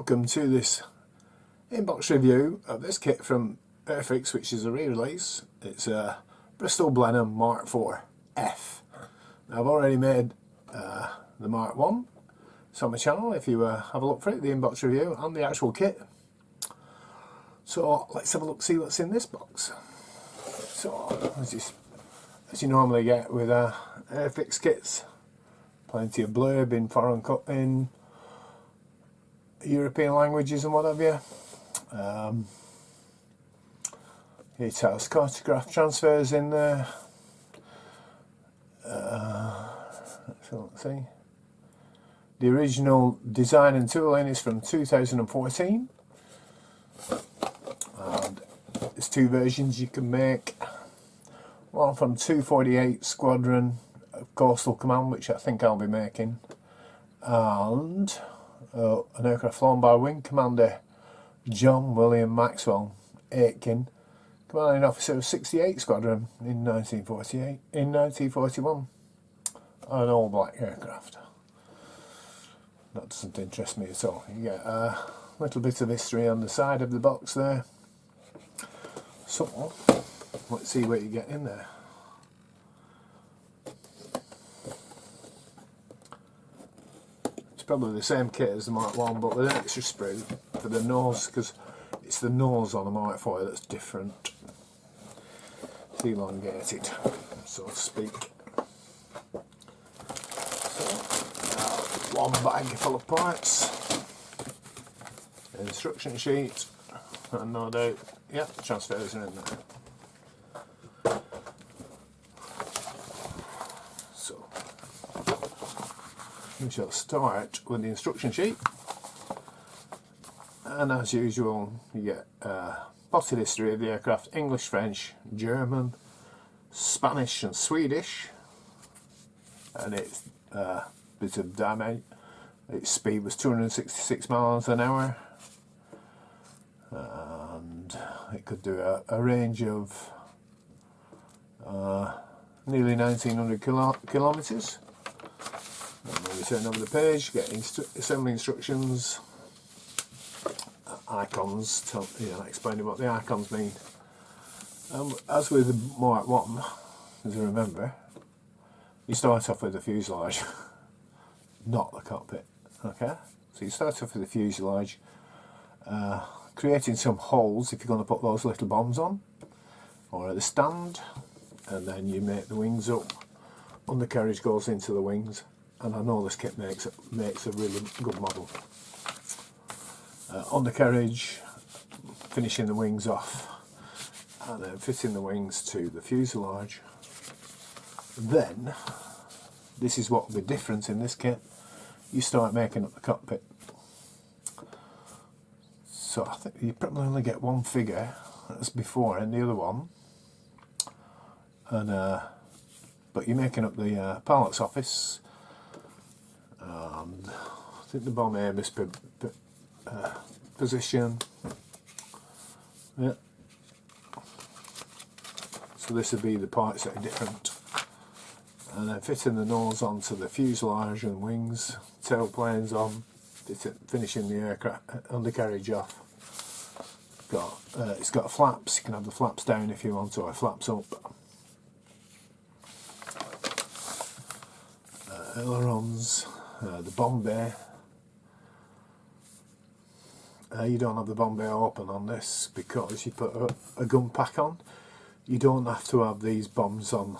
welcome to this inbox review of this kit from Airfix, which is a re-release. It's a Bristol Blenheim MkIVF. Now, I've already made the Mark 1. It's on my channel if you have a look for it, the inbox review and the actual kit. So let's have a look, see what's in this box. So as you normally get with Airfix kits, plenty of blurb in foreign in European languages and what have you. It has cartograph transfers in there. So let's see. The original design and tooling is from 2014. And there's two versions you can make. One from 248 Squadron of Coastal Command, which I think I'll be making. And an aircraft flown by Wing Commander John William Maxwell Aitken, commanding officer of 68 Squadron in 1941. An all black aircraft. That doesn't interest me at all. You get a little bit of history on the side of the box there. So let's see what you get in there. Probably the same kit as the Mark 1, but with an extra sprue for the nose, because it's the nose on the Mark 4 that's different. It's elongated, so to speak. So, one bag full of parts, instruction sheet, and no doubt, yeah, transfers are in there. We shall start with the instruction sheet, and as usual you get plotted history of the aircraft: English, French, German, Spanish and Swedish, and its bit of damage. Its speed was 266 miles an hour, and it could do a range of nearly 1900 kilometres. And then we turn over the page, get assembly instructions, icons, explaining what the icons mean. As with the Mark 1, as you remember, you start off with the fuselage, not the cockpit. Okay, so you start off with the fuselage, creating some holes if you're going to put those little bombs on, or at the stand, and then you make the wings up. Undercarriage goes into the wings. And I know this kit makes a really good model. Undercarriage, finishing the wings off, and then fitting the wings to the fuselage. Then, this is what will be different in this kit, you start making up the cockpit. So I think you probably only get one figure, that's before, and the other one. And but you're making up the pilot's office. And I think the bomb aim is position. Yeah. So this would be the parts that are different. And then fitting the nose onto the fuselage and wings, tailplanes on, finishing the aircraft undercarriage off. It's got flaps. You can have the flaps down if you want, or flaps up. Ailerons. The bomb bay. You don't have the bomb bay open on this because you put a gun pack on. You don't have to have these bombs on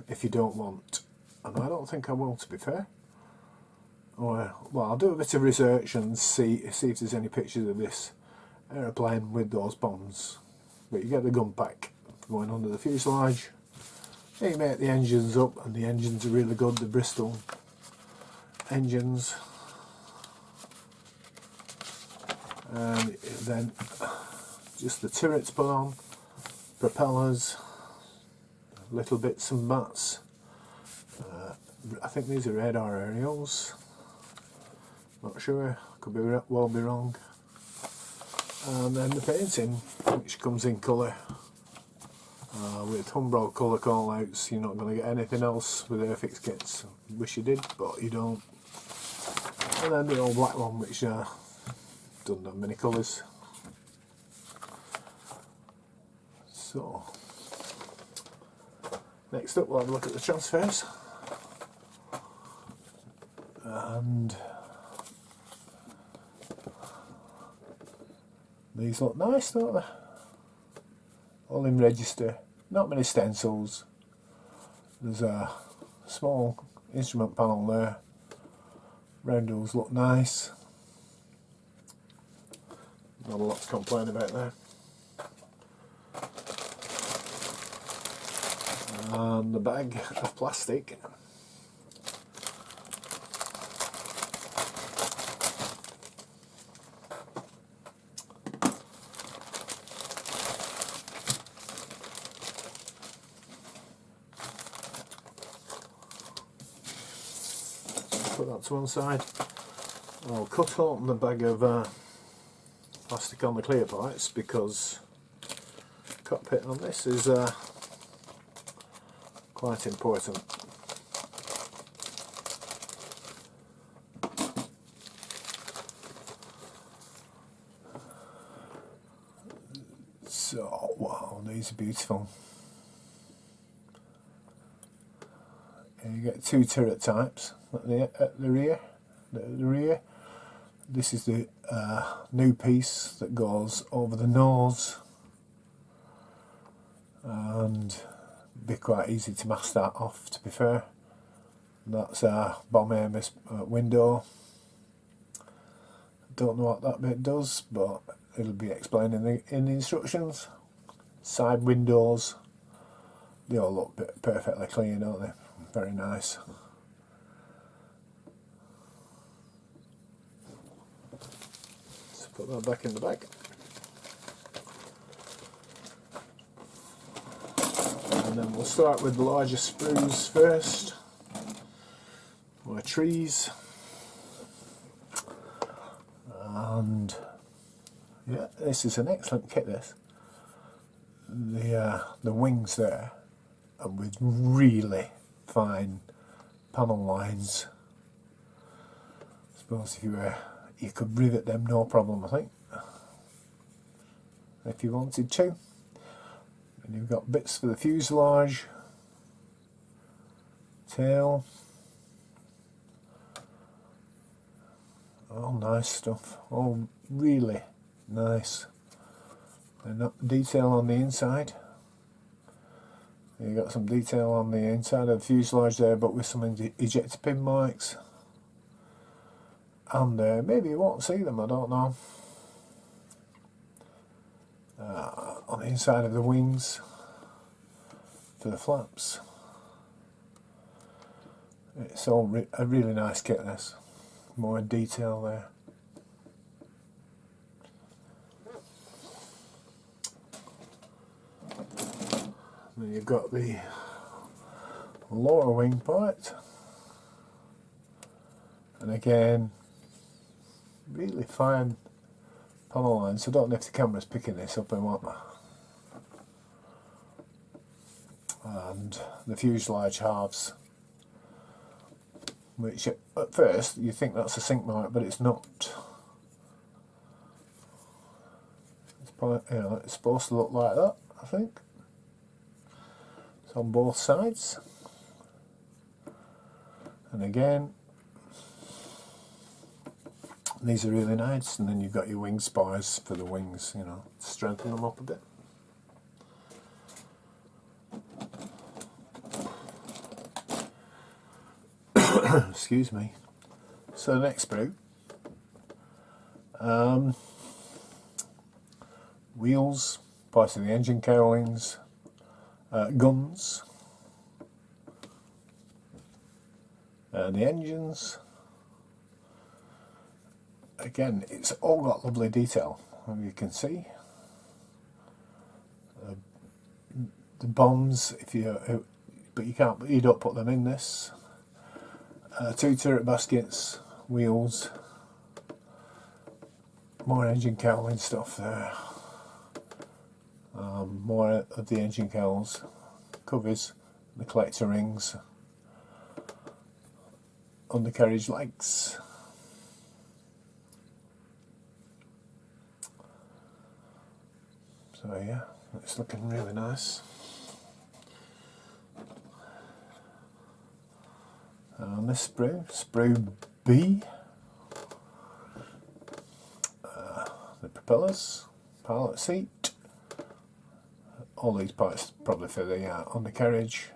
if you don't want, and I don't think I will, to be fair. Well, I'll do a bit of research and see if there's any pictures of this aeroplane with those bombs. But you get the gun pack going under the fuselage. You make the engines up, and the engines are really good. The Bristol engines, and then just the turrets put on, propellers, little bits and bats. I think these are radar aerials, not sure, could be well be wrong. And then the painting, which comes in colour with Humbro colour callouts. You're not going to get anything else with Airfix kits. Wish you did, but you don't. And then the old black one, which Done the mini colours. So, next up we'll have a look at the transfers. And these look nice, don't they? All in register, not many stencils. There's a small instrument panel there. Roundels look nice. Not a lot to complain about there. And the bag of plastic. Put that to one side. I'll cut open the bag of plastic on the clear parts because cockpit on this is quite important. So, wow, these are beautiful. And you get two turret types at the rear. This is the new piece that goes over the nose, and be quite easy to mask that off, to be fair. And that's our bomb air window. Don't know what that bit does, but it'll be explained in the instructions. Side windows, they all look perfectly clean, don't they? Very nice. Let's put that back in the bag. And then we'll start with the larger sprues first. My trees. And yeah, this is an excellent kit, this. The wings there, and with really fine panel lines. I suppose if you could rivet them no problem, I think, if you wanted to. And you've got bits for the fuselage, tail, all nice stuff, all really nice. And detail on the inside. You've got some detail on the inside of the fuselage there, but with some ejector pin marks. And maybe you won't see them, I don't know. On the inside of the wings for the flaps. It's all a really nice kit, this. More detail there. Then you've got the lower wing part, and again, really fine panel lines. So I don't know if the camera's picking this up and what. And the fuselage halves, which at first you think that's a sink mark, but it's not. It's probably, it's supposed to look like that, I think. It's on both sides. And again, these are really nice. And then you've got your wing spars for the wings, strengthen them up a bit. Excuse me. So the next sprue, wheels, parts of the engine cowlings, guns, and the engines. Again, it's all got lovely detail, as you can see. The bombs, but you don't put them in this. Two turret baskets, wheels, more engine cowling stuff there. More of the engine cowls, covers, the collector rings, undercarriage legs, So yeah, it's looking really nice. And this sprue B, the propellers, pilot seat, all these parts probably for the undercarriage.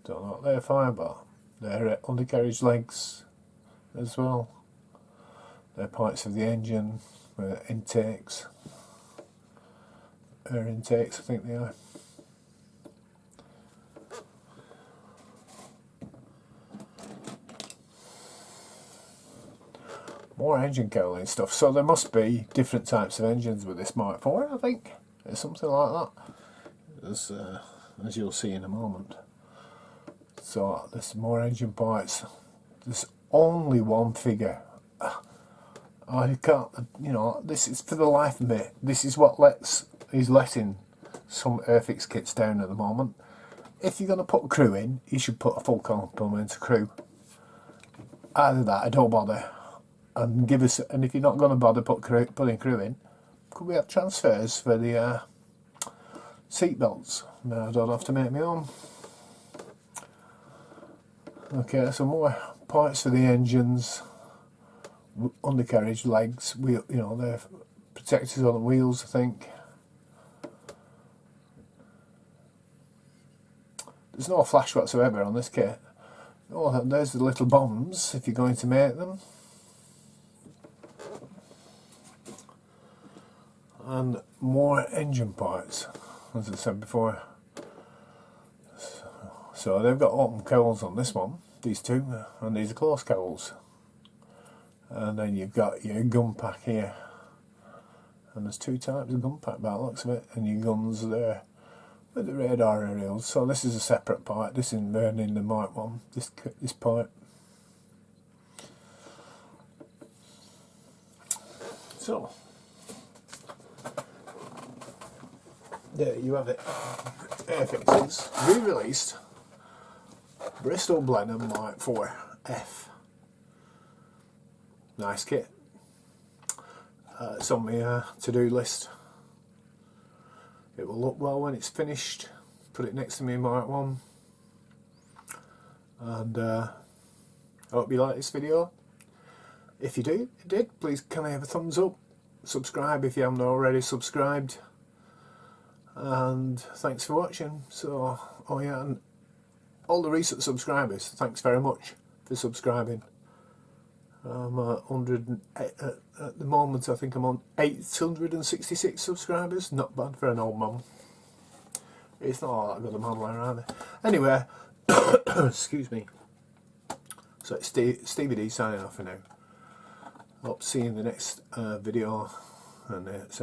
Don't know what they're for, but they're undercarriage legs as well. They're parts of the engine, intakes, air intakes I think they are. More engine cowling stuff, so there must be different types of engines with this Mark IV, I think. It's something like that, as you'll see in a moment. So there's more engine parts. There's only one figure. I can't, you know, this is for the life of me. This is what is letting some Airfix kits down at the moment. If you're going to put a crew in, you should put a full complement of crew. Either that, I don't bother. And if you're not going to bother putting crew in, could we have transfers for the seat belts? No, I don't have to make my own. Okay, so more parts for the engines, undercarriage legs, wheel, you know, they're protectors on the wheels, I think. There's no flash whatsoever on this kit. Oh, there's the little bombs if you're going to make them. And more engine parts, as I said before. So they've got open cowls on this one, these two, and these are closed cowls. And then you've got your gun pack here. And there's two types of gun pack by the looks of it, and your guns there with the radar aerials. So this is a separate part, this is burning the Mark 1, this part. So there you have it. Airfix's re-released Bristol Blenheim MkIVF. Nice kit. It's on my to-do list. It will look well when it's finished. Put it next to me Mark 1. And I hope you like this video. If you did, please can I have a thumbs up? Subscribe if you haven't already subscribed. And thanks for watching. So, oh yeah, and all the recent subscribers, thanks very much for subscribing. I'm 100 at the moment. I think I'm on 866 subscribers. Not bad for an old mum. It's not all that good a modeler either. Anyway, excuse me. So it's Stevie D signing off for now. Hope to see you in the next video, and it's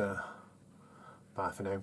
bye for now.